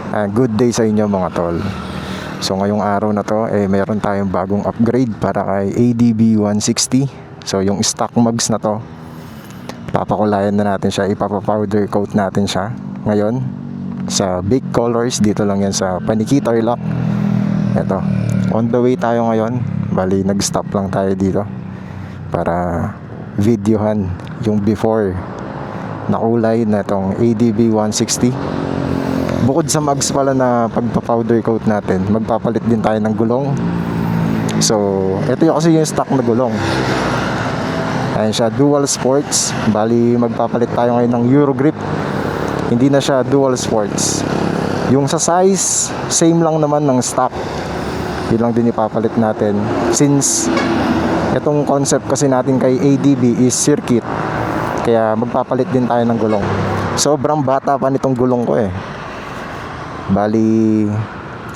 Good day sa inyo mga tol. So ngayong araw na to meron tayong bagong upgrade para kay ADB 160. So yung stock mugs na to, papakulayan na natin siya, ipapa-powder coat natin siya ngayon sa big colors. Dito lang yan sa Paniki Tarlac. Eto, on the way tayo ngayon. Bali nag-stop lang tayo dito para videohan yung before na kulay na itong ADB 160. Bukod sa mugs pala na pagpa-powder coat natin, magpapalit din tayo ng gulong. So, ito yung kasi yung stock na gulong. Ayan siya, dual sports. Bali, magpapalit tayo ngayon ng Euro grip. Hindi na siya dual sports. Yung sa size, same lang naman ng stock. Yun lang din ipapalit natin. Since itong concept kasi natin kay ADB is circuit, kaya magpapalit din tayo ng gulong. Sobrang bata pa nitong gulong ko eh. Bali,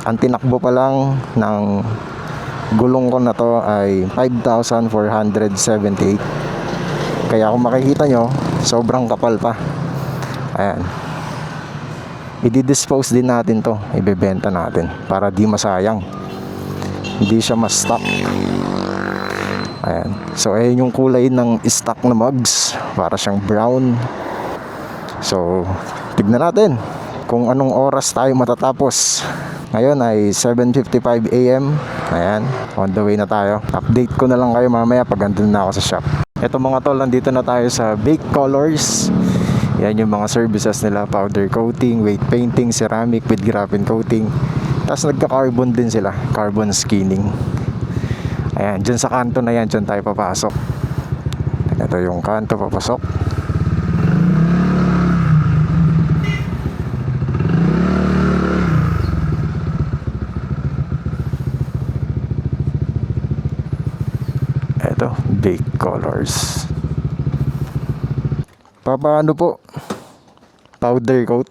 ang tinakbo pa lang ng gulong ko na to ay 5,478. Kaya kung makikita nyo, sobrang kapal pa. Ayan. I-dispose din natin to, ibebenta natin para di masayang, hindi siya ma-stock. Ayan. So ayun yung kulay ng stock na mugs, para siyang brown. So tignan natin kung anong oras tayo matatapos. Ngayon ay 7:55 AM. Ayan, on the way na tayo. Update ko na lang kayo mamaya pag andun na ako sa shop. Ito mga tol, nandito na tayo sa Bake Colors. Yan yung mga services nila: powder coating, weight painting, ceramic with graphene coating. Tapos nagka-carbon din sila, carbon skinning. Ayan, dyan sa kanto na yan, dyan tayo papasok. Ito yung kanto papasok. Ito, Bake Colors. Paano po? Powder coat?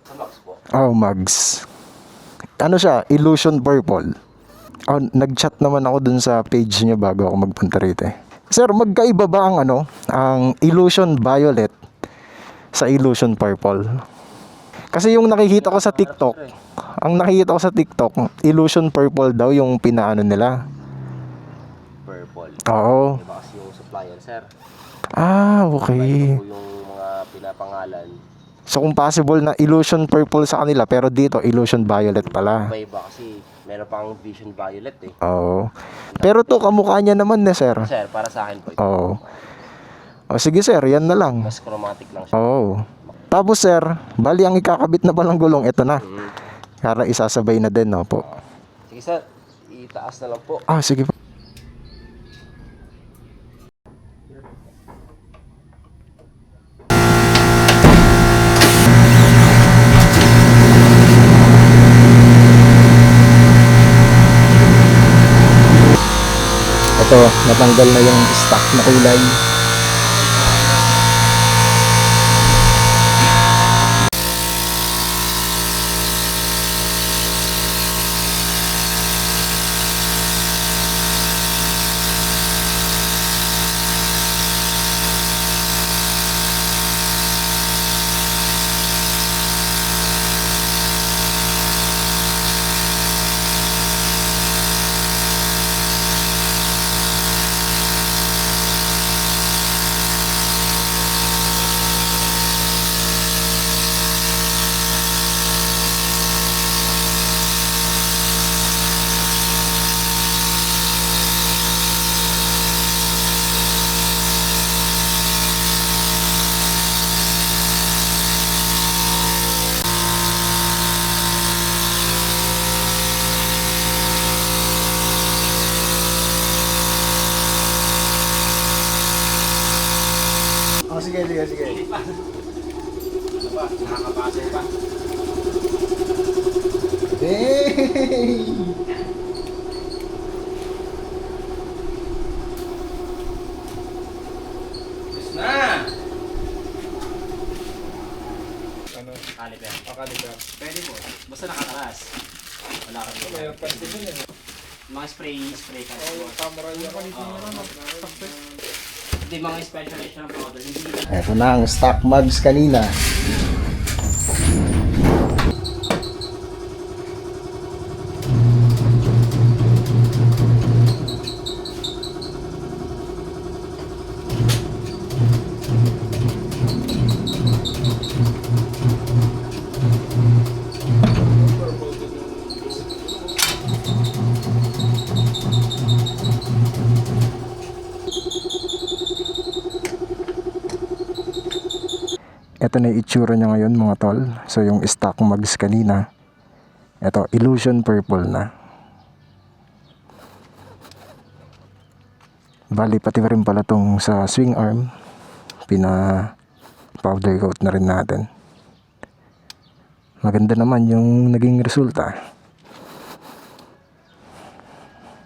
Oh, mugs. Ano siya? Illusion purple. Oh, nag-chat naman ako dun sa page niya bago ako magpunta rito eh. Sir, magkaiba ba ang ang illusion violet sa illusion purple? Kasi yung nakikita ko sa TikTok, illusion purple daw yung pinaano nila. Purple. Oo. Iba kasi yung supplier, sir. Okay. Iba yung mga pinapangalan. So kung possible na illusion purple sa kanila, pero dito illusion violet pala. Iba kasi meron pang vision violet eh. Oo. Pero to kamukha niya naman na sir. Sir, para sa akin po ito. Oo. O sige sir, yan na lang. Mas chromatic lang siya. Oo. Tapos sir, bali ang ikakabit na palang gulong, ito na. Para isasabay na din, no po. Sige sir, itaas na lang po. Sige po. Ito, natanggal na yung stock na kulay. Sige. Nakakapasok pa. Hey! Yes na! Caliper. Caliper. Pwede po. Basta nakataras. Wala ka dito. May pwede din eh. Mga spray ka. Samurai yung kanito Hindi, mga specialization ng powder. Hindi Ito na ang stock mugs kanina. ito na yung itsura niya ngayon mga tol. So yung stock mags kanina, ito illusion purple na. Bali pati rin pala tong sa swing arm, pina powder coat na rin natin. Maganda naman yung naging resulta.